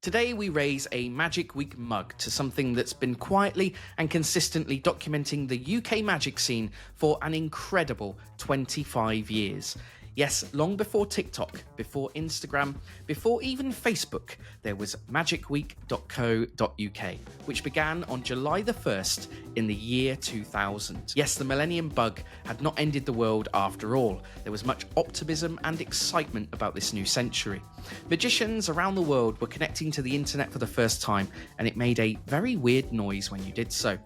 Today we raise a Magic Week mug to something that's been quietly and consistently documenting the UK magic scene for an incredible 25 years. Yes, long before TikTok, before Instagram, before even Facebook, there was magicweek.co.uk, which began on July the 1st in the year 2000. Yes, the Millennium Bug had not ended the world after all. There was much optimism and excitement about this new century. Magicians around the world were connecting to the internet for the first time, and it made a very weird noise when you did so.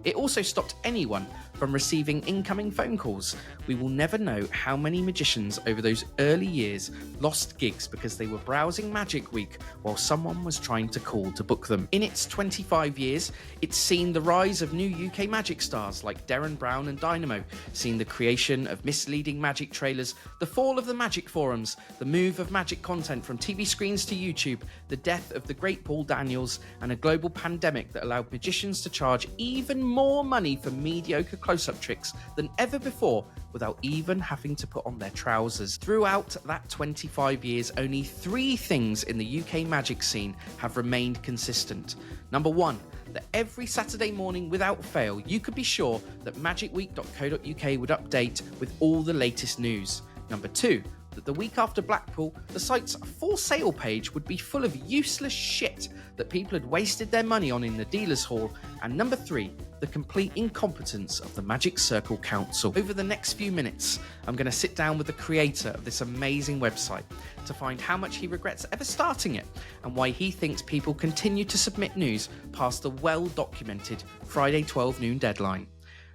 It also stopped anyone from receiving incoming phone calls. We will never know how many magicians over those early years lost gigs because they were browsing Magic Week while someone was trying to call to book them. In its 25 years, it's seen the rise of new UK magic stars like Derren Brown and Dynamo, seen the creation of misleading magic trailers, the fall of the magic forums, the move of magic content from TV screens to YouTube, the death of the great Paul Daniels, and a global pandemic that allowed magicians to charge even more money for mediocre close-up tricks than ever before without even having to put on their trousers. Throughout that 25 years, only three things in the UK magic scene have remained consistent. Number one, that every Saturday morning without fail, you could be sure that magicweek.co.uk would update with all the latest news. Number two, that the week after Blackpool, the site's for sale page would be full of useless shit that people had wasted their money on in the dealer's hall. And number three, the complete incompetence of the Magic Circle Council. Over the next few minutes, I'm going to sit down with the creator of this amazing website to find how much he regrets ever starting it and why he thinks people continue to submit news past the well-documented Friday 12 noon deadline.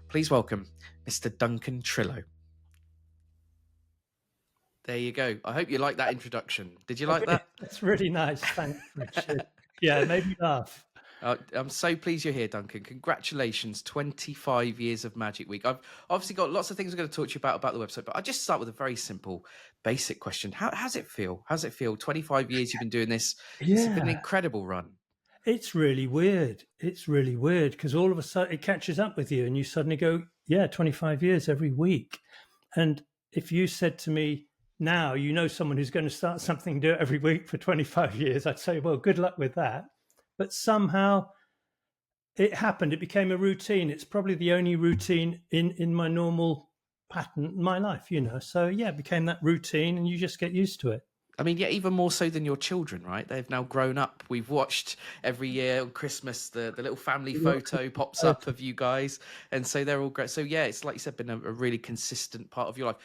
Please welcome Mr. Duncan Trillo. There you go. I hope you like that introduction. Did you like that? That's really nice. Thanks, Richard. Yeah, it made me laugh. I'm so pleased you're here, Duncan. Congratulations, 25 years of Magic Week. I've obviously got lots of things I'm going to talk to you about the website, but I'll just start with a very simple, basic question. How's it feel? How's it feel? 25 years you've been doing this. Yeah. It's been an incredible run. It's really weird. It's really weird because all of a sudden it catches up with you and you suddenly go, 25 years every week. And if you said to me, now you know someone who's going to start something, do it every week for 25 years, I'd say, well, good luck with that. But somehow it happened. It became a routine. It's probably the only routine in my normal pattern in my life, So, it became that routine and you just get used to it. I mean, even more so than your children, right? They've now grown up. We've watched every year on Christmas, the little family photo pops up of you guys. And so they're all great. So, it's like you said, been a really consistent part of your life.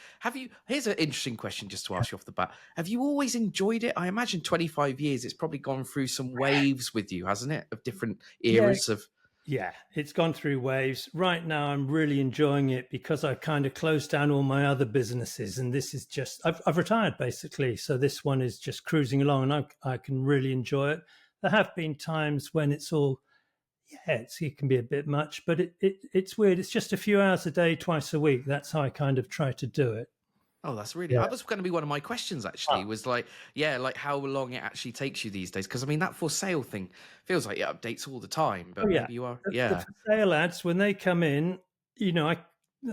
Here's an interesting question just to ask you off the bat. Have you always enjoyed it? I imagine 25 years, it's probably gone through some waves with you, hasn't it? Of different eras of... Yeah, it's gone through waves. Right now, I'm really enjoying it because I've kind of closed down all my other businesses. And this is just, I've retired basically. So this one is just cruising along and I can really enjoy it. There have been times when it's all, it can be a bit much, but it's weird. It's just a few hours a day, twice a week. That's how I kind of try to do it. Oh, that's really... That was going to be one of my questions, actually, was like how long it actually takes you these days. Because, I mean, that for sale thing feels like it updates all the time. But maybe you are... The for sale ads, when they come in,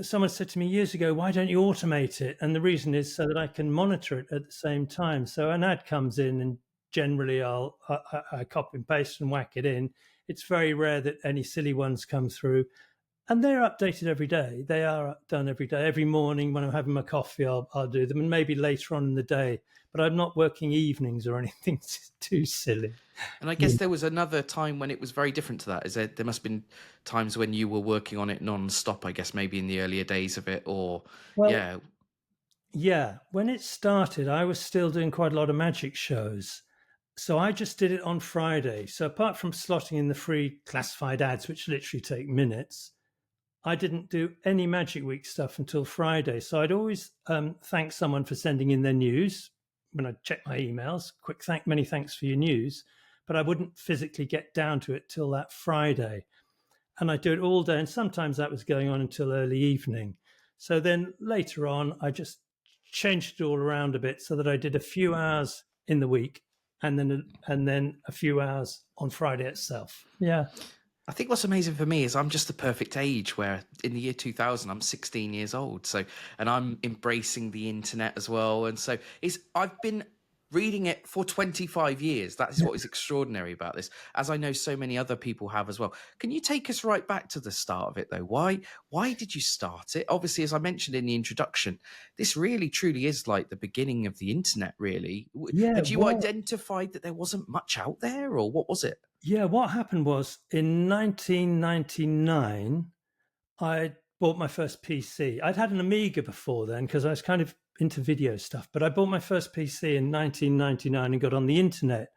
someone said to me years ago, why don't you automate it? And the reason is so that I can monitor it at the same time. So an ad comes in and generally I copy and paste and whack it in. It's very rare that any silly ones come through. And they're updated every day. They are done every day. Every morning when I'm having my coffee, I'll do them, and maybe later on in the day. But I'm not working evenings or anything too silly. And I guess there was another time when it was very different to that. There must have been times when you were working on it non-stop, I guess, maybe in the earlier days of it, or... Yeah, when it started, I was still doing quite a lot of magic shows. So I just did it on Friday. So apart from slotting in the free classified ads, which literally take minutes... I didn't do any Magic Week stuff until Friday. So I'd always thank someone for sending in their news when I check my emails. Many thanks for your news. But I wouldn't physically get down to it till that Friday. And I'd do it all day. And sometimes that was going on until early evening. So then later on, I just changed it all around a bit so that I did a few hours in the week and then a few hours on Friday itself. Yeah. I think what's amazing for me is I'm just the perfect age where in the year 2000, I'm 16 years old. So, and I'm embracing the internet as well. And so I've been reading it for 25 years. That is what is extraordinary about this, as I know so many other people have as well. Can you take us right back to the start of it, though? Why did you start it? Obviously, as I mentioned in the introduction, this really truly is like the beginning of the internet, really. Yeah, Had you well, identified that there wasn't much out there, or what was it? yeah. What happened was in 1999, I bought my first PC. I'd had an Amiga before then because I was kind of into video stuff, but I bought my first PC in 1999 and got on the internet.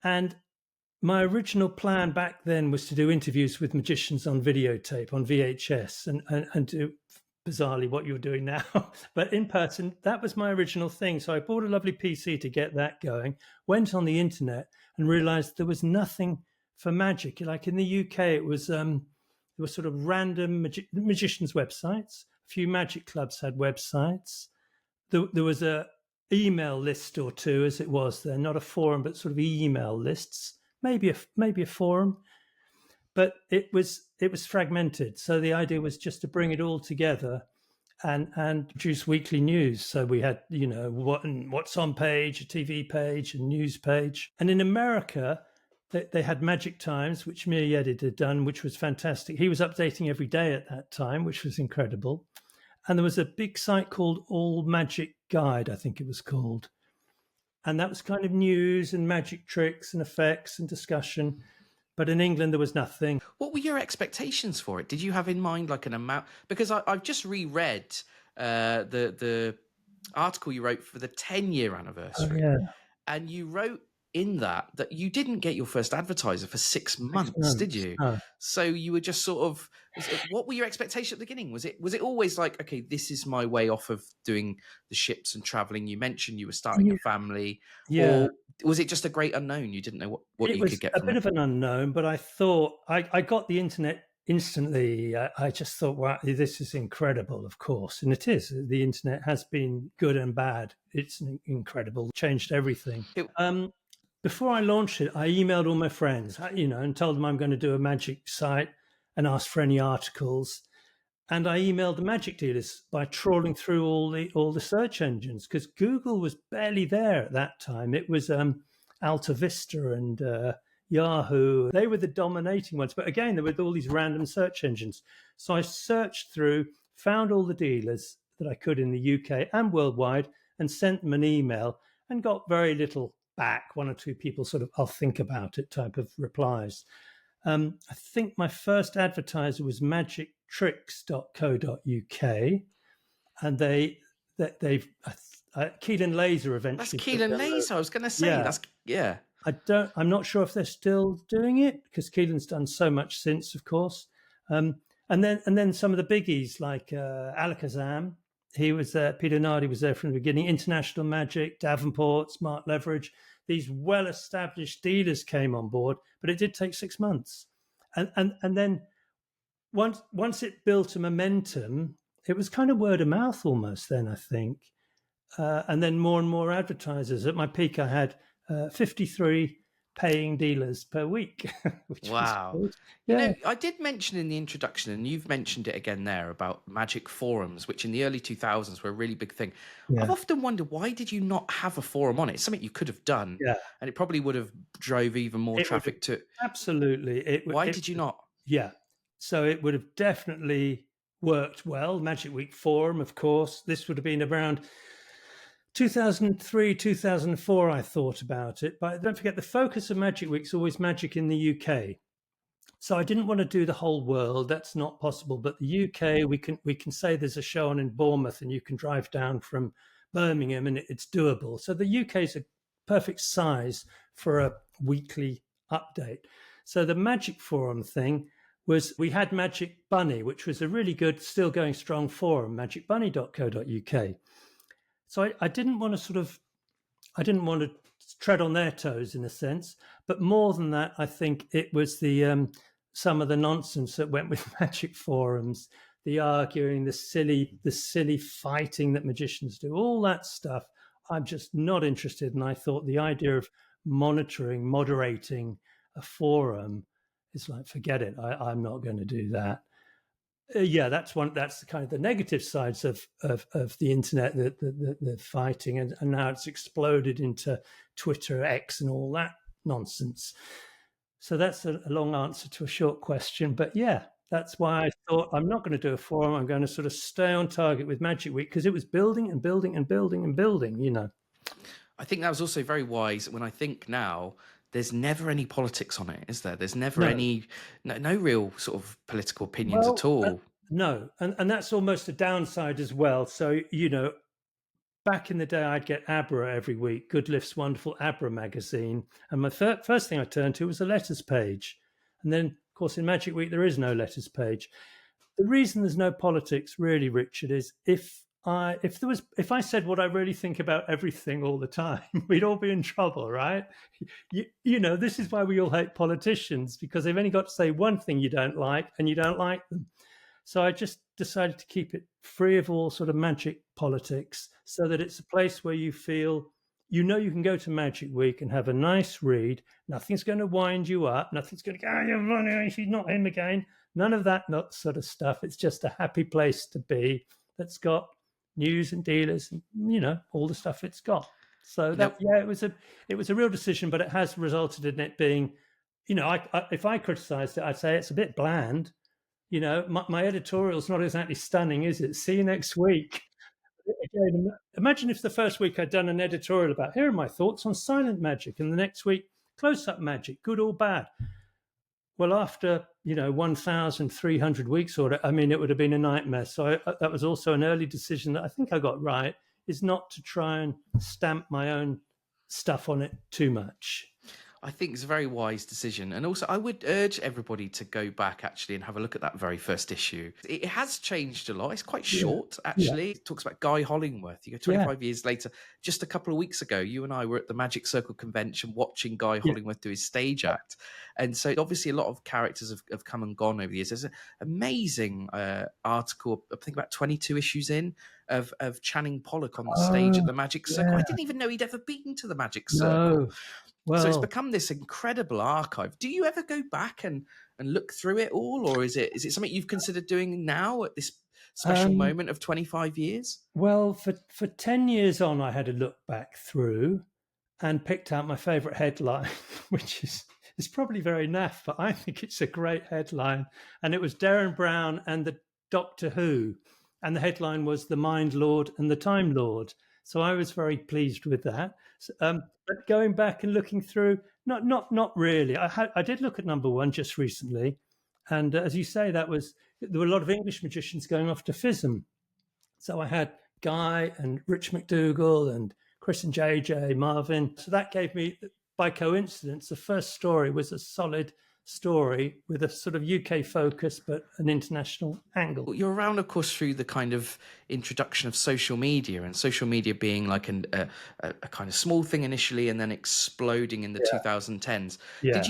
And my original plan back then was to do interviews with magicians on videotape, on VHS, and do bizarrely what you're doing now, but in person. That was my original thing. So I bought a lovely PC to get that going, went on the internet and realized there was nothing for magic. Like in the UK, it was there were sort of random magicians' websites. A few magic clubs had websites. There was a email list or two, as it was then, not a forum, but sort of email lists. Maybe a forum, but it was fragmented. So the idea was just to bring it all together and produce weekly news. So we had, what's on page, a TV page, a news page. And in America, they had Magic Times, which Mir Yedid had done, which was fantastic. He was updating every day at that time, which was incredible. And there was a big site called All Magic Guide, I think it was called. And that was kind of news and magic tricks and effects and discussion. But in England, there was nothing. What were your expectations for it? Did you have in mind like an amount? Because I've just reread the article you wrote for the 10-year anniversary. Oh, yeah. And you wrote in that you didn't get your first advertiser for 6 months, did you? No. So you were just sort of, what were your expectations at the beginning? Was it always like, okay, this is my way off of doing the ships and traveling? You mentioned you were starting a family. Yeah. Or was it just a great unknown? You didn't know what you could get from it? It was a bit of an unknown, but I thought I got the internet instantly. I just thought, wow, this is incredible, of course. And it is. The internet has been good and bad. It's incredible, changed everything. Before I launched it, I emailed all my friends, and told them I'm going to do a magic site and asked for any articles. And I emailed the magic dealers by trawling through all the search engines, because Google was barely there at that time. It was Alta Vista and Yahoo. They were the dominating ones. But again, there were all these random search engines. So I searched through, found all the dealers that I could in the UK and worldwide, and sent them an email and got very little back. One or two people sort of, I'll think about it type of replies. I think my first advertiser was magictricks.co.uk, and they've Keelan Laser eventually. That's Keelan Laser. I was going to say I'm not sure if they're still doing it, because Keelan's done so much since, of course. And then some of the biggies like Alakazam. He was there. Peter Nardi was there from the beginning. International Magic, Davenport, Smart Leverage. These well-established dealers came on board, but it did take 6 months. And then once it built a momentum, it was kind of word of mouth almost then, I think. And then more and more advertisers. At my peak, I had 53 paying dealers per week. Which wow. Was good. Yeah. I did mention in the introduction, and you've mentioned it again there, about magic forums, which in the early 2000s were a really big thing. Yeah. I've often wondered, why did you not have a forum on it? It's something you could have done, and it probably would have drove even more traffic to it. Absolutely. Why did you not? Yeah. So it would have definitely worked well. Magic Week forum, of course. This would have been around 2003, 2004, I thought about it. But don't forget, the focus of Magic Week is always magic in the UK. So I didn't want to do the whole world. That's not possible. But the UK, we can say there's a show on in Bournemouth and you can drive down from Birmingham and it's doable. So the UK is a perfect size for a weekly update. So the Magic Forum thing was, we had Magic Bunny, which was a really good, still going strong forum, magicbunny.co.uk. So I didn't want to tread on their toes in a sense, but more than that, I think it was the some of the nonsense that went with magic forums, the arguing, the silly fighting that magicians do, all that stuff. I'm just not interested. And I thought the idea of moderating a forum is like, forget it. I'm not going to do that. Yeah, that's one. That's the kind of the negative sides of the internet, the fighting, and now it's exploded into Twitter, X, and all that nonsense. So that's a long answer to a short question, but yeah, that's why I thought I'm not going to do a forum. I'm going to sort of stay on target with Magic Week because it was building and building and building and building. I think that was also very wise. When I think now, there's never any politics on it, is there? There's never No, any, no real sort of political opinions at well, all. no, and that's almost a downside as well. So back in the day, I'd get Abra every week, Goodlift's wonderful Abra magazine. And my first thing I turned to was a letters page. And then, of course, in Magic Week, there is no letters page. The reason there's no politics, really, Richard, is if I said what I really think about everything all the time, we'd all be in trouble, right? This is why we all hate politicians, because they've only got to say one thing you don't like, and you don't like them. So I just decided to keep it free of all sort of magic politics so that it's a place where you feel you can go to Magic Week and have a nice read. Nothing's going to wind you up. Nothing's going to go, oh, you're running, she's not him again. None of that sort of stuff. It's just a happy place to be that's got news and dealers and, all the stuff it's got. So it was a real decision, but it has resulted in it being, if I criticized it, I'd say it's a bit bland. My editorial's not exactly stunning, is it? See you next week. Again, imagine if the first week I'd done an editorial about here are my thoughts on silent magic, and the next week close-up magic, good or bad. Well, after 1,300 weeks or it would have been a nightmare. So that was also an early decision that I think I got right, is not to try and stamp my own stuff on it too much. I think it's a very wise decision. And also, I would urge everybody to go back actually and have a look at that very first issue. It has changed a lot. It's quite short, actually. It talks about Guy Hollingworth. You go 25 years later, just a couple of weeks ago, you and I were at the Magic Circle convention watching Guy Hollingworth do his stage act. And so obviously a lot of characters have come and gone over the years. There's an amazing article, I think about 22 issues in, of Channing Pollock on the stage at the Magic Circle. I didn't even know he'd ever been to the Magic Circle. Well, so it's become this incredible archive. Do you ever go back and look through it all, or is it something you've considered doing now at this special moment of 25 years? Well, for 10 years on, I had a look back through and picked out my favourite headline, which is probably very naff, but I think it's a great headline. And it was Darren Brown and the Doctor Who, and the headline was The Mind Lord and the Time Lord. So I was very pleased with that. But going back and looking through, not really. I did look at number one just recently, and as you say, there were a lot of English magicians going off to FISM. So I had Guy and Rich McDougall and Chris and JJ, Marvin. So that gave me, by coincidence, the first story was a solid story with a sort of UK focus but an international angle. You're around, of course, through the kind of introduction of social media, and social media being like a kind of small thing initially and then exploding in the 2010s. Yeah.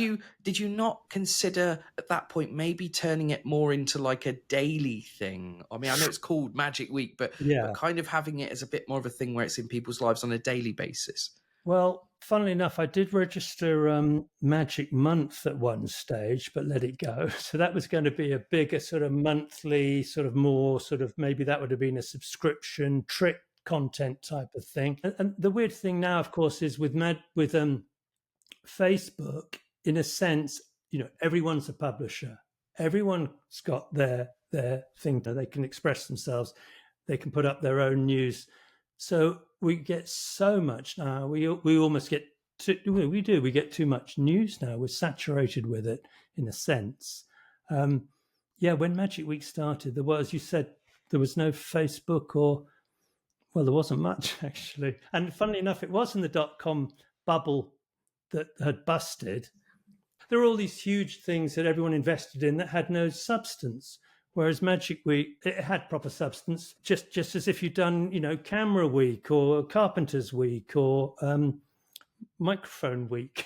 Did you not consider at that point maybe turning it more into like a daily thing? I mean, I know it's called Magic Week, but kind of having it as a bit more of a thing where it's in people's lives on a daily basis. Well, funnily enough, I did register Magic Month at one stage, but let it go. So that was going to be a bigger sort of monthly, sort of more sort of, maybe that would have been a subscription trick content type of thing. And the weird thing now, of course, is with Facebook, in a sense, everyone's a publisher. Everyone's got their thing that they can express themselves. They can put up their own news. So we get so much now. We almost get we get too much news now. We're saturated with it in a sense. When Magic Week started, there was, you said, there was no Facebook there wasn't much actually. And funnily enough, it was in the .com bubble that had busted. There were all these huge things that everyone invested in that had no substance. Whereas Magic Week, it had proper substance, just as if you'd done, Camera Week or Carpenter's Week or Microphone Week.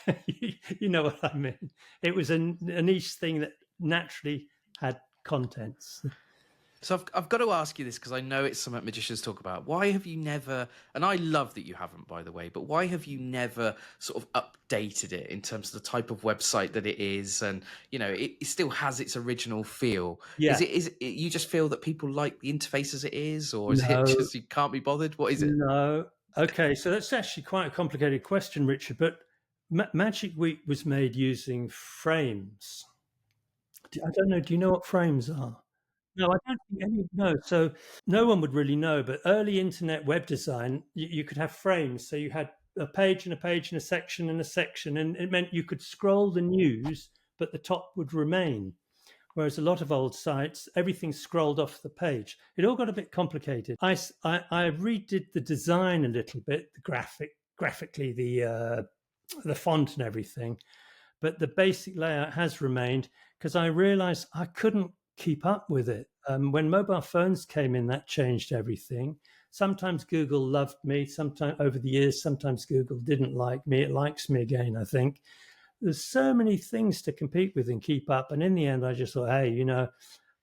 You know what I mean? It was a niche thing that naturally had contents. So I've got to ask you this because I know it's something magicians talk about. Why have you never, and I love that you haven't, by the way, but why have you never sort of updated it in terms of the type of website that it is, and it still has its original feel? Yeah. Is it you just feel that people like the interface as it is, or is it No, just you can't be bothered? What is it? no. Okay, so that's actually quite a complicated question, Richard. But Magic Week was made using frames. I don't know. Do you know what frames are? No, I don't think any. No, so no one would really know. But early internet web design, you could have frames. So you had a page and a page and a section and a section, and it meant you could scroll the news, but the top would remain. Whereas a lot of old sites, everything scrolled off the page. It all got a bit complicated. I redid the design a little bit, the graphically, the font and everything, but the basic layout has remained because I realized I couldn't keep up with it. When mobile phones came in, that changed everything. Sometimes Google loved me. Sometimes over the years, sometimes Google didn't like me. It likes me again, I think. There's so many things to compete with and keep up. And in the end, I just thought, hey,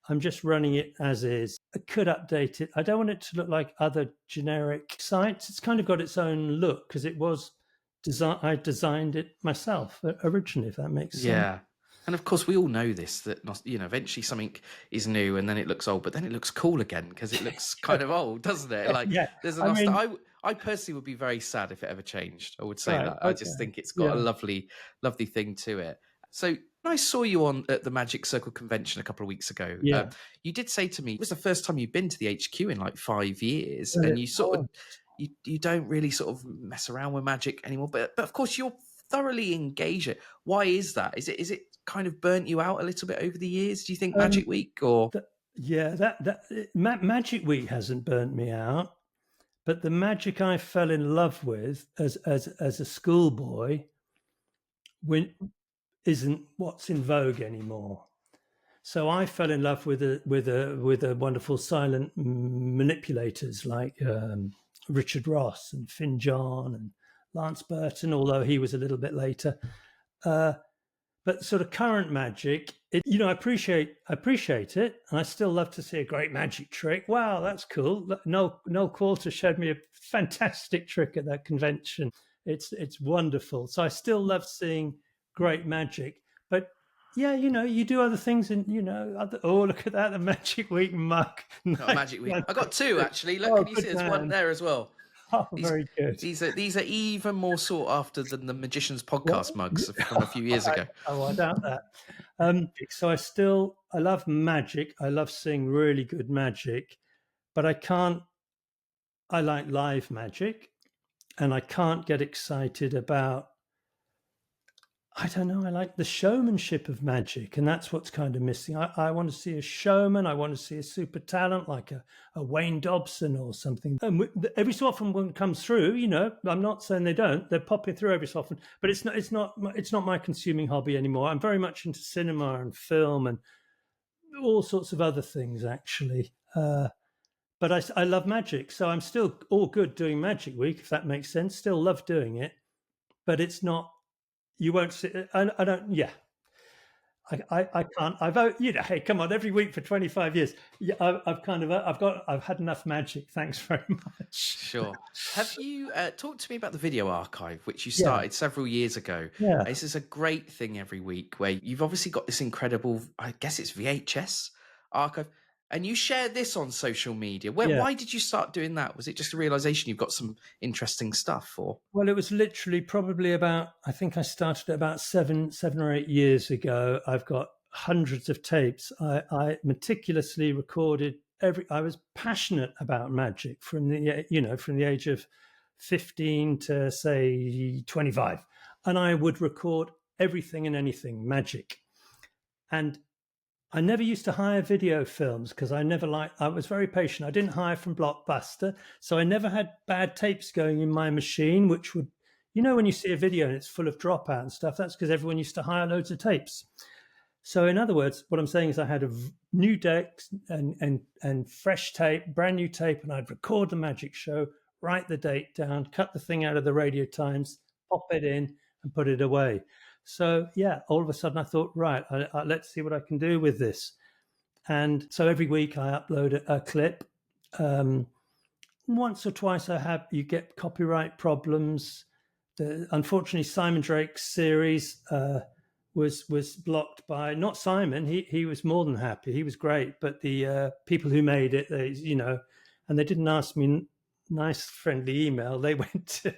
I'm just running it as is. I could update it. I don't want it to look like other generic sites. It's kind of got its own look because it was I designed it myself originally, if that makes sense. Yeah. And of course, we all know this, that eventually something is new and then it looks old, but then it looks cool again because it looks kind of old, doesn't it? Like Yeah, there's I mean, I personally would be very sad if it ever changed. I would say right, that. I just okay, think it's got a yeah, lovely thing to it. So when I saw you on at the Magic Circle convention a couple of weeks ago, yeah. you did say to me it was the first time you've been to the HQ in like 5 years, Well, and it you sort of was. you don't really sort of mess around with magic anymore. But of course you're thoroughly engage it. Why is that? Is it kind of burnt you out a little bit over the years? Do you think Um, Magic Week or yeah, Magic Week hasn't burnt me out, but the magic I fell in love with as a schoolboy when isn't what's in vogue anymore. So I fell in love with a wonderful silent manipulators like Richard Ross and Finn John and Lance Burton, although he was a little bit later. Uh, but sort of current magic, I appreciate it, and I still love to see a great magic trick. Wow, that's cool. Noel Quarter showed me a fantastic trick at that convention. It's wonderful. So I still love seeing great magic, but yeah, you do other things, and oh, look at that, the Magic Week mug. not a Nice Magic Week? one. I got two actually. Look, Oh, can you see? good There's one man. there as well. Oh, These very good. these are even more sought after than the Magician's What? Podcast mugs from a few years ago. I doubt that. So I love magic. I love seeing really good magic, but I like live magic, and I can't get excited about, I don't know, I like the showmanship of magic, and that's what's kind of missing. I want to see a showman. I want to see a super talent like a Wayne Dobson or something. And every so often one comes through, I'm not saying they don't. They're popping through every so often, but it's not my consuming hobby anymore. I'm very much into cinema and film and all sorts of other things, actually. But I love magic, so I'm still all good doing Magic Week, if that makes sense. Still love doing it, but it's not. You won't see. I don't. Yeah, I can't. Hey, come on, every week for 25 years. Yeah, I've had enough magic. Thanks very much. Sure. Have you talked to me about the video archive, which you Yeah, started several years ago? yeah, This is a great thing every week where you've obviously got this incredible, I guess it's VHS archive, and you share this on social media. yeah. Why did you start doing that? Was it just a realization you've got some interesting stuff, or? Well, it was literally probably about. I think I started about 7 or 8 years ago. I've got hundreds of tapes. I meticulously recorded every. I was passionate about magic from the age of 15 to say 25, and I would record everything and anything magic. And I never used to hire video films because I was very patient. I didn't hire from Blockbuster. So I never had bad tapes going in my machine, which would, when you see a video and it's full of dropout and stuff, that's because everyone used to hire loads of tapes. So in other words, what I'm saying is I had new decks and fresh tape, brand new tape, and I'd record the magic show, write the date down, cut the thing out of the Radio Times, pop it in, and put it away. So yeah, all of a sudden I thought, right, let's see what I can do with this. And so every week I upload a clip. Once or twice you get copyright problems. Unfortunately, Simon Drake's series was blocked by not Simon. He was more than happy. He was great, but the people who made it, and they didn't ask me nice friendly email. They went to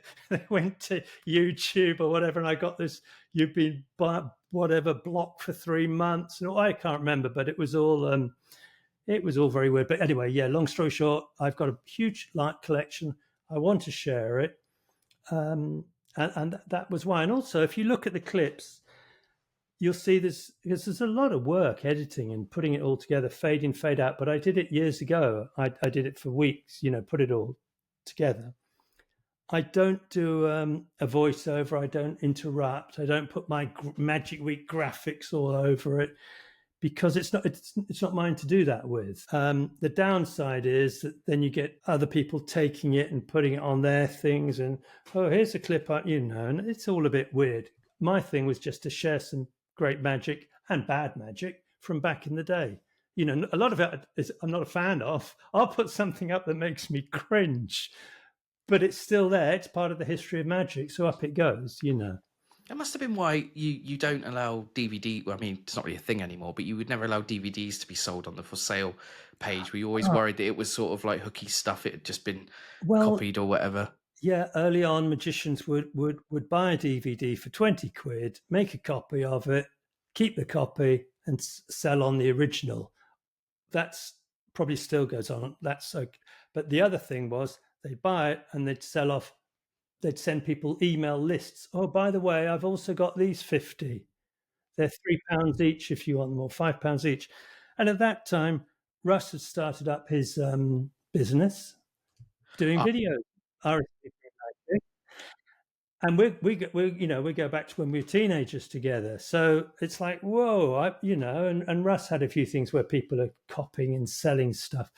YouTube or whatever, and I got this. You've been whatever blocked for 3 months. No, I can't remember, but it was all. It was all very weird. But anyway, yeah, long story short, I've got a huge light collection. I want to share it. And that was why. And also, if you look at the clips, you'll see there's a lot of work editing and putting it all together, fade in, fade out. But I did it years ago. I did it for weeks, put it all together. I don't do a voiceover. I don't interrupt. I don't put my Magic Week graphics all over it, because it's not mine to do that with. The downside is that then you get other people taking it and putting it on their things, and here's a clip, and it's all a bit weird. My thing was just to share some great magic and bad magic from back in the day. A lot of it I'm not a fan of. I'll put something up that makes me cringe, but it's still there. It's part of the history of magic, so up it goes. That must have been why you don't allow DVD. Well, I mean, it's not really a thing anymore, but you would never allow DVDs to be sold on the for sale page. Were you always worried that it was sort of like hooky stuff? It had just been copied or whatever. Yeah, early on, magicians would buy a DVD for 20 quid, make a copy of it, keep the copy, and sell on the original. That's probably still goes on. That's okay. But the other thing was they'd buy it and they'd sell off. They'd send people email lists. Oh, by the way, I've also got these 50. They're £3 each if you want them, or £5 each. And at that time, Russ had started up his business doing videos. And we go back to when we were teenagers together. So it's like, whoa, and Russ had a few things where people are copying and selling stuff.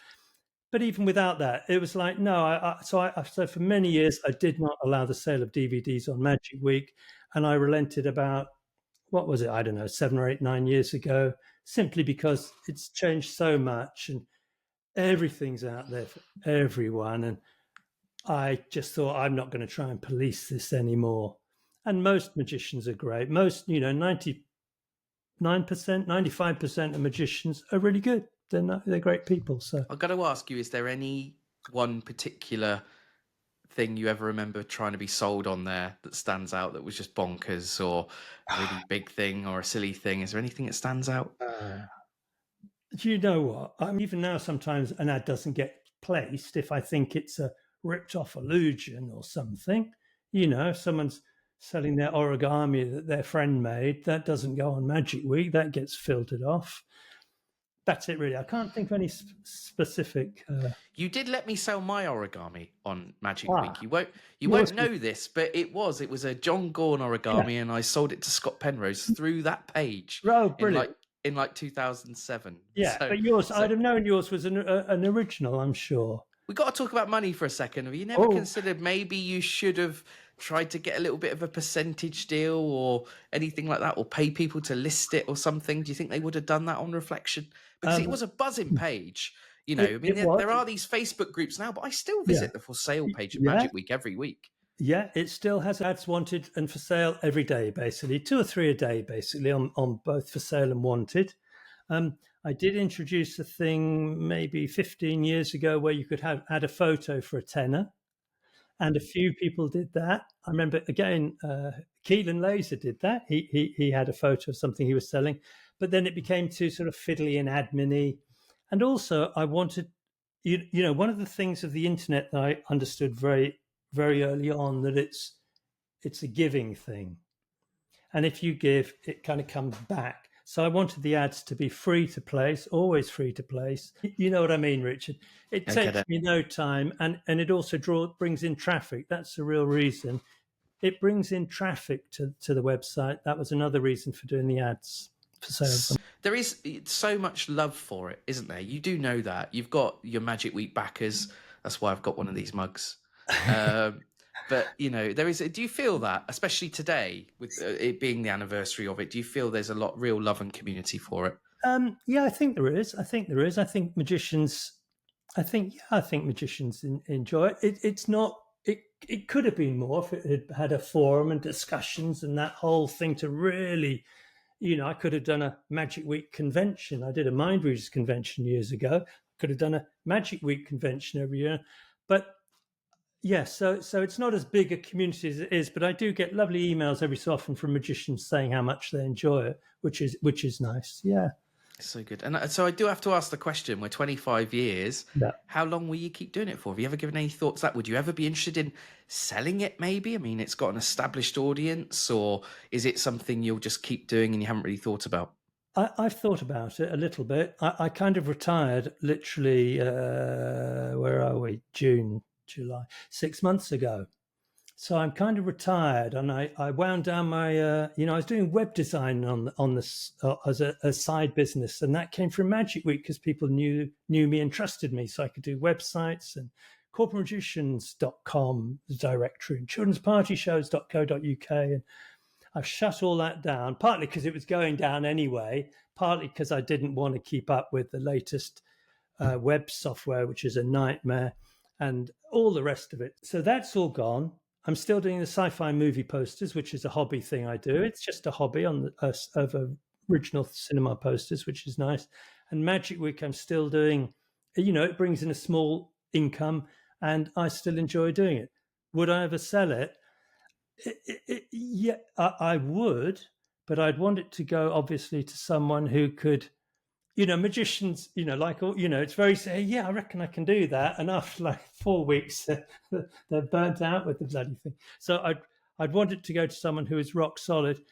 But even without that, it was like, no. So for many years, I did not allow the sale of DVDs on Magic Week, and I relented about, what was it? I don't know, 7 or 8, 9 years ago, simply because it's changed so much and everything's out there for everyone. And I just thought, I'm not going to try and police this anymore. And most magicians are great. Most, 99%, 95% of magicians are really good. They're great people. So I've got to ask you: is there any one particular thing you ever remember trying to be sold on there that stands out that was just bonkers, or a really big thing, or a silly thing? Is there anything that stands out? Do you know what? Even now, sometimes an ad doesn't get placed if I think it's a ripped off illusion or something. If someone's selling their origami that their friend made, that doesn't go on Magic Week. That gets filtered off. That's it, really. I can't think of any specific. You did let me sell my origami on Magic Week. You won't know this, but it was a John Gorn origami, and I sold it to Scott Penrose through that page. Oh, brilliant! In 2007. Yeah, but yours, I'd have known yours was an original, I'm sure. We got to talk about money for a second. Have you never considered maybe you should have tried to get a little bit of a percentage deal or anything like that, or pay people to list it or something? Do you think they would have done that on reflection? Because it was a buzzing page. There are these Facebook groups now, but I still visit the for sale page of Magic Week every week. Yeah, it still has ads wanted and for sale every day, basically 2 or 3 a day, basically on both for sale and wanted. I did introduce a thing maybe 15 years ago where you could add a photo for a tenner, and a few people did that. I remember, again, Keelan Laser did that. He had a photo of something he was selling, but then it became too sort of fiddly and admin-y. And also, I wanted, one of the things of the internet that I understood very, very early on, that it's a giving thing. And if you give, it kind of comes back. So I wanted the ads to be free to place, always free to place. You know what I mean, Richard? It takes me no time, and it also brings in traffic. That's the real reason. It brings in traffic to the website. That was another reason for doing the ads for sale. There is so much love for it, isn't there? You do know that. You've got your Magic Week backers. That's why I've got one of these mugs. But, there is. Do you feel that, especially today, with it being the anniversary of it, do you feel there's a real love and community for it? Yeah, I think there is. I think magicians. I think magicians enjoy it. It's not. It could have been more if it had had a forum and discussions and that whole thing to really. I could have done a Magic Week convention. I did a Mind Readers convention years ago. Could have done a Magic Week convention every year, but yeah, so it's not as big a community as it is, but I do get lovely emails every so often from magicians saying how much they enjoy it, which is nice. Yeah. So good. And so I do have to ask the question, we're 25 years. Yeah. How long will you keep doing it for? Have you ever given any thoughts to that? Would you ever be interested in selling it maybe? I mean, it's got an established audience, or is it something you'll just keep doing and you haven't really thought about? I've thought about it a little bit. I kind of retired literally, where are we? June, July, 6 months ago. So I'm kind of retired, and I wound down my, I was doing web design on this as a side business, and that came from Magic Week because people knew me and trusted me, so I could do websites and corporatemagicians.com, the directory, and children'spartyshows.co.uk, and I've shut all that down, partly because it was going down anyway, partly because I didn't want to keep up with the latest web software, which is a nightmare, and all the rest of it. So that's all gone. I'm still doing the sci-fi movie posters, which is a hobby thing I do. It's just a hobby on of original cinema posters, which is nice. And Magic Week, I'm still doing. It brings in a small income, and I still enjoy doing it. Would I ever sell it? Yeah, I would, but I'd want it to go obviously to someone who could. Magicians, it's very say, yeah, I reckon I can do that. And after like 4 weeks, they're burnt out with the bloody thing. So I'd want it to go to someone who is rock solid,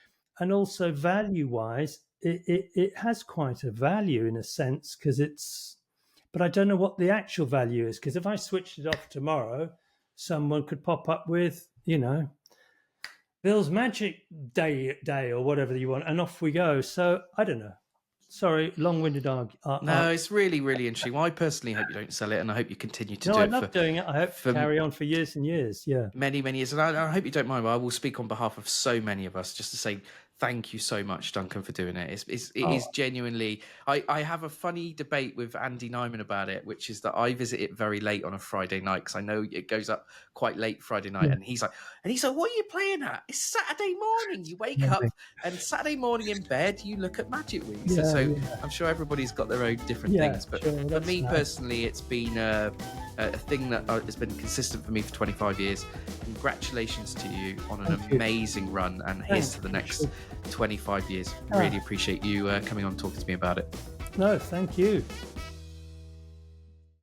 and also value wise, it has quite a value in a sense because but I don't know what the actual value is, because if I switched it off tomorrow, someone could pop up with, Bill's Magic Day or whatever you want, and off we go. So I don't know. Sorry, long-winded argument. No, it's really, really interesting. Well, I personally hope you don't sell it, and I hope you continue to do I it. love doing it. I hope to carry on for years and years. Yeah, many, many years. And I hope you don't mind, but I will speak on behalf of so many of us just to say thank you so much, Duncan, for doing it. It is genuinely. I have a funny debate with Andy Nyman about it, which is that I visit it very late on a Friday night because I know it goes up quite late Friday night, and he's like, what are you playing at? It's Saturday morning. You wake up, and Saturday morning in bed, you look at Magic Week. So I'm sure everybody's got their own different things, but for me personally, it's been a thing that has been consistent for me for 25 years. Congratulations to you on an amazing run, and here's to the next 25 years. Really appreciate you coming on and talking to me about it. No, thank you.